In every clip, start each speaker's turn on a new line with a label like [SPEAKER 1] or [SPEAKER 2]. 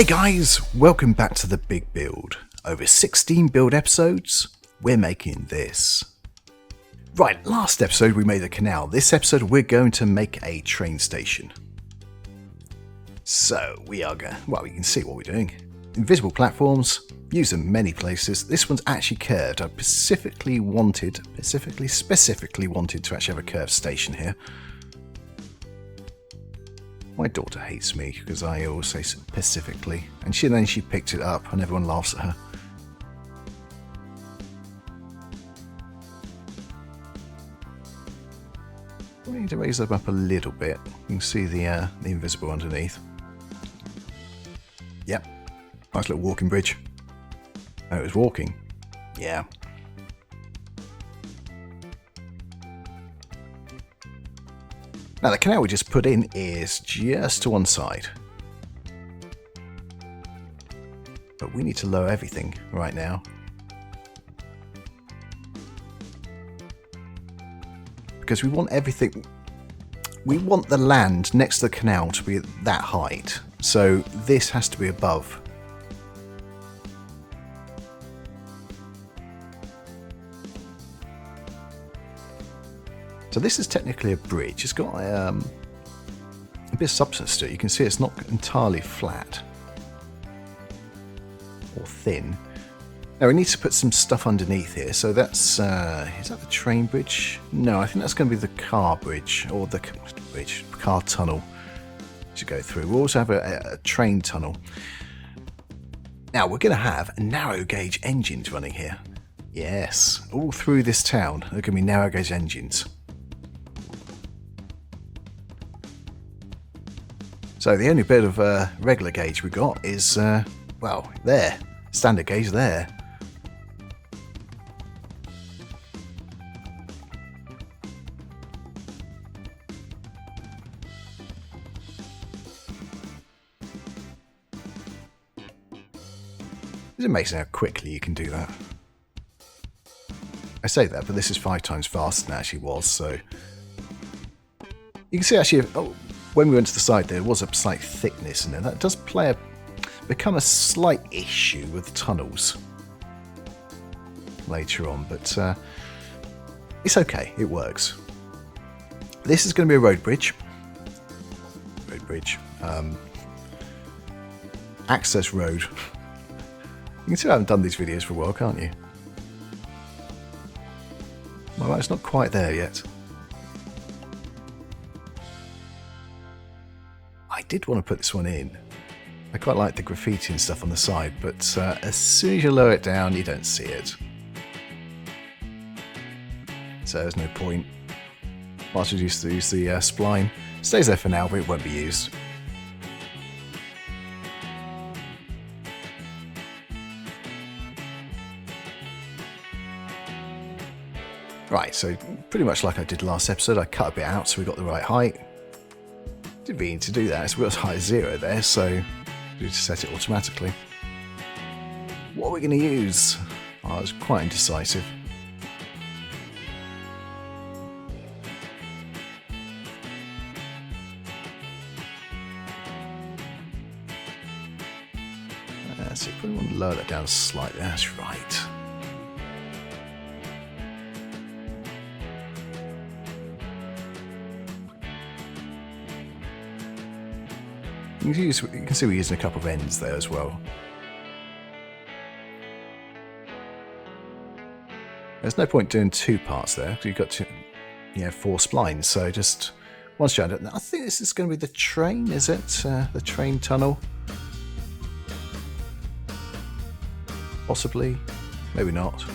[SPEAKER 1] Hey guys, welcome back to the big build. Over 16 build episodes, we're making this. Right, last episode we made a canal. This episode we're going to make a train station. So we are going, well, you can see what we're doing. Invisible platforms, use them many places. This one's actually curved. I specifically wanted to actually have a curved station here. My daughter hates me because I always say specifically, and then she picked it up and everyone laughs at her. We need to raise them up a little bit. You can see the invisible underneath. Yep, nice little walking bridge. Oh, it was walking. Yeah. Now the canal we just put in is just to one side. But we need to lower everything right now. Because we want everything, we want the land next to the canal to be at that height. So this has to be above. So this is technically a bridge. It's got a bit of substance to it. You can see it's not entirely flat or thin. Now we need to put some stuff underneath here. So that's, is that the train bridge? No, I think that's going to be the car bridge or the car tunnel to go through. We'll also have a train tunnel. Now we're going to have narrow gauge engines running here. Yes, all through this town, there are going to be narrow gauge engines. So the only bit of regular gauge we got is, well, there. Standard gauge there. It's amazing how quickly you can do that. I say that, but this is 5 times faster than it actually was, so... You can see actually... Oh, when we went to the side, there was a slight thickness in there. That does become a slight issue with tunnels later on, but it's okay. It works. This is going to be a road bridge. Access road. You can see I haven't done these videos for a while, can't you? Well, it's not quite there yet. I did want to put this one in. I quite like the graffiti and stuff on the side, but as soon as you lower it down, you don't see it. So there's no point. Might as well use the spline. It stays there for now, but it won't be used. Right, so pretty much like I did last episode, I cut a bit out so we got the right height. Didn't mean to do that, so we got as high as 0 there, so we just set it automatically. What are we going to use? Oh, I was quite indecisive. So you probably want to lower that down slightly. That's right. You can see we're using a couple of ends there as well. There's no point doing 2 parts there because you've got 4 splines. So just one strand. I think this is going to be the train, is it? The train tunnel? Possibly. Maybe not.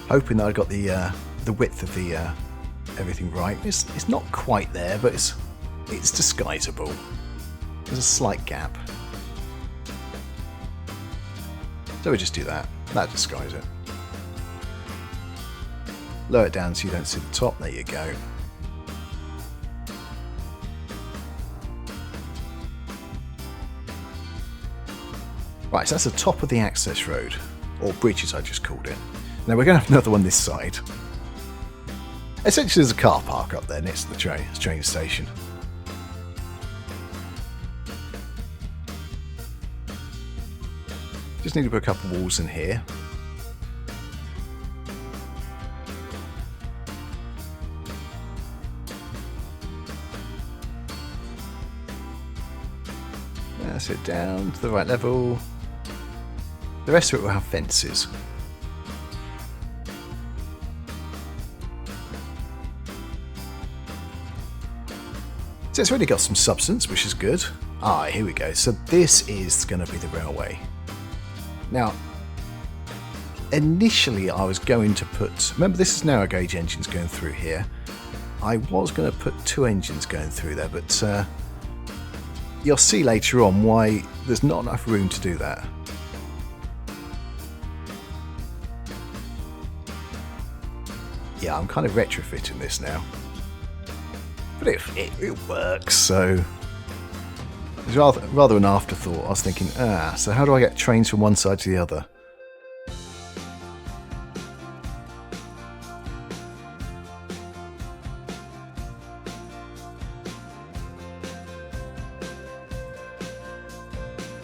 [SPEAKER 1] Hoping that I got the width of the everything right. It's not quite there, but it's disguisable. There's a slight gap, so we just do that. That disguises it. Lower it down so you don't see the top. There you go. Right, so that's the top of the access road, or bridge as I just called it. Now we're going to have another one this side. Essentially there's a car park up there next to the train station. Just need to put a couple of walls in here. That's it, down to the right level. The rest of it will have fences. So it's really got some substance, which is good. Ah, here we go. So this is going to be the railway. Now, initially I was going to put... Remember, this is narrow gauge engines going through here. I was going to put 2 engines going through there, but you'll see later on why there's not enough room to do that. Yeah, I'm kind of retrofitting this now. But it works, so... It's rather an afterthought. I was thinking, so how do I get trains from one side to the other?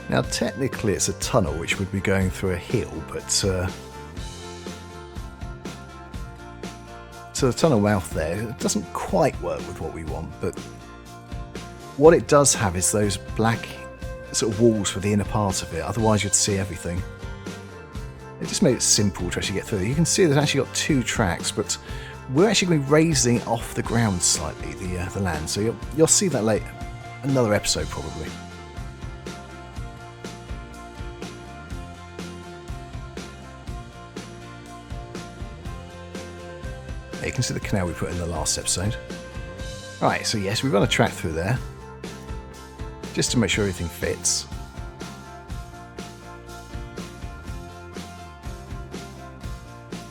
[SPEAKER 1] Now, technically it's a tunnel which would be going through a hill, but... So the tunnel mouth there, it doesn't quite work with what we want, but what it does have is those black sort of walls for the inner part of it, otherwise you'd see everything. It just made it simple to actually get through. You can see there's actually got 2 tracks, but we're actually going to be raising off the ground slightly, the land, so you'll see that later, another episode probably. You can see the canal we put in the last episode. Right, so yes, we've run a track through there, just to make sure everything fits.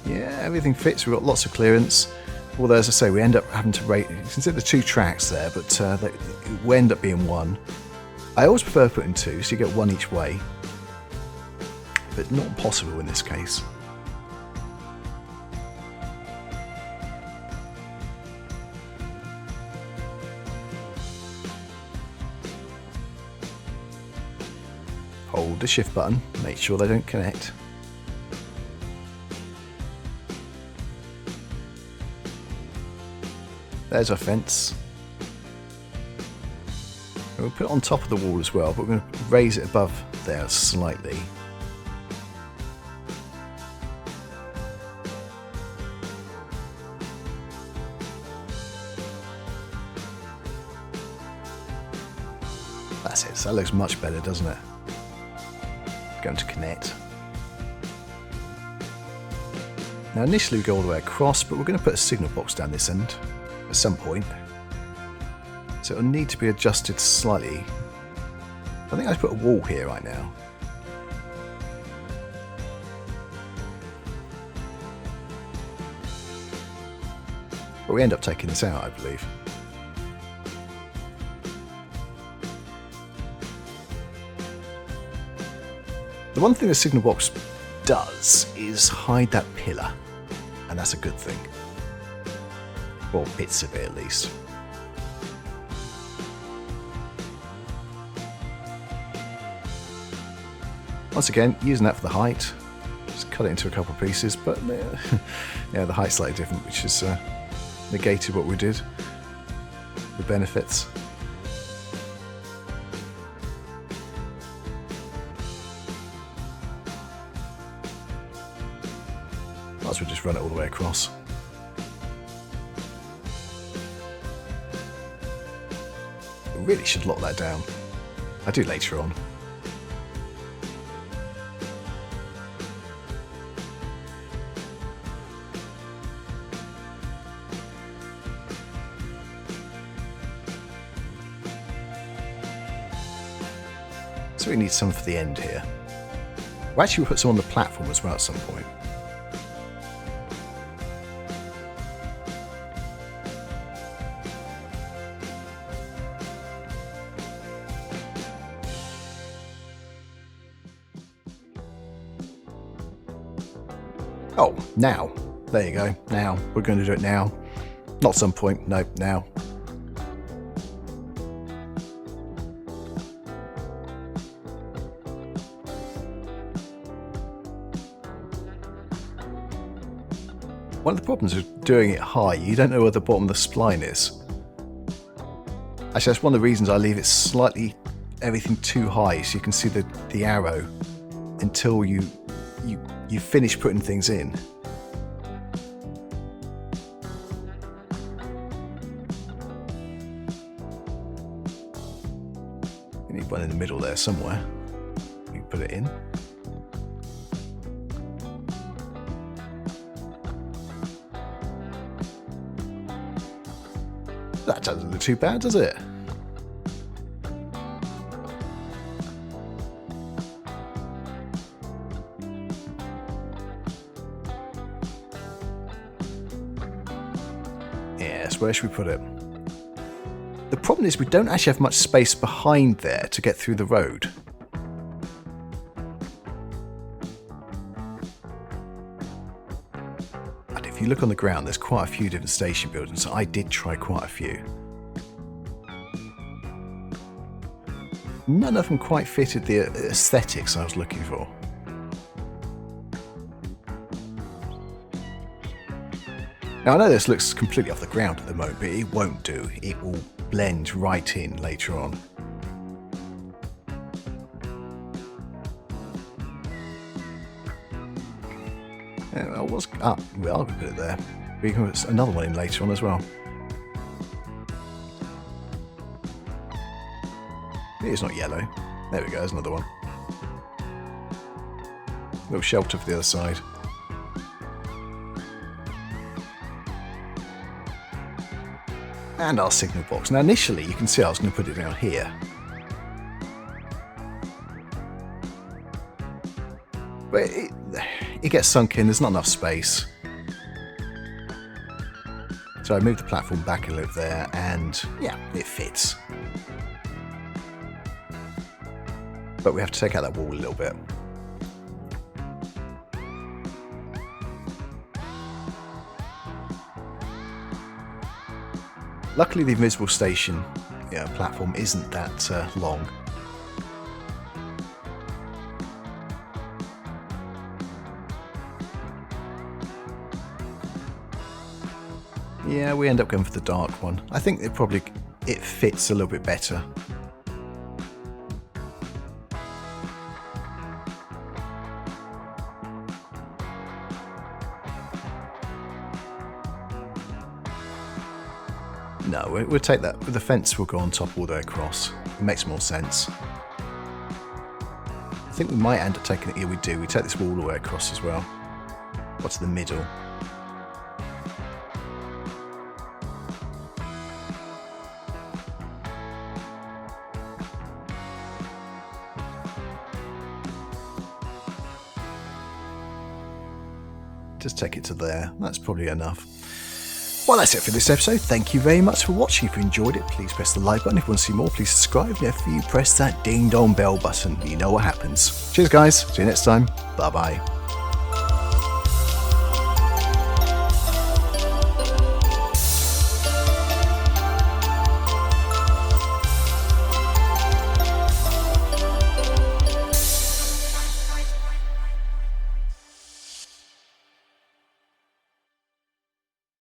[SPEAKER 1] Yeah, everything fits, we've got lots of clearance. Although, as I say, we end up having to rate... You can see the 2 tracks there, but we end up being 1. I always prefer putting 2, so you get 1 each way. But not possible in this case. Hold the shift button, make sure they don't connect. There's our fence. And we'll put it on top of the wall as well, but we're going to raise it above there slightly. That's it, so that looks much better, doesn't it? Going to connect. Now initially we go all the way across, but we're going to put a signal box down this end at some point. So it'll need to be adjusted slightly. I think I put a wall here right now. But we end up taking this out, I believe. The one thing the signal box does is hide that pillar, and that's a good thing. Well, bits of it at least. Once again, using that for the height. Just cut it into a couple of pieces, but yeah, the height's slightly different, which has negated what we did. The benefits. Might as well just run it all the way across. I really should lock that down. I do later on. So we need some for the end here. We'll actually put some on the platform as well at some point. Oh, now. There you go. Now. We're going to do it now. Not some point. No, now. One of the problems with doing it high, you don't know where the bottom of the spline is. Actually, that's one of the reasons I leave it slightly, everything too high, so you can see the arrow until you finish putting things in. You need one in the middle there somewhere. You put it in. That doesn't look too bad, does it? Yes, where should we put it? The problem is we don't actually have much space behind there to get through the road. If you look on the ground, there's quite a few different station buildings, so I did try quite a few. None of them quite fitted the aesthetics I was looking for. Now I know this looks completely off the ground at the moment, but it won't do. It will blend right in later on. Well, I'll put it there. We can put another one in later on as well. It's not yellow. There we go, there's another one. A little shelter for the other side. And our signal box. Now initially you can see I was going to put it down here. But it gets sunk in, there's not enough space. So I moved the platform back a little there, and yeah, it fits. But we have to take out that wall a little bit. Luckily the invisible station platform isn't that long. Yeah, we end up going for the dark one. I think it fits a little bit better. No, we'll take that. The fence will go on top all the way across. It makes more sense. I think we might end up taking it. Yeah, we do. We take this wall all the way across as well. What's the middle? Just take it to there. That's probably enough. Well, that's it for this episode. Thank you very much for watching. If you enjoyed it, please press the like button. If you want to see more, please subscribe. And if you press that ding dong bell button, you know what happens. Cheers, guys. See you next time. Bye-bye.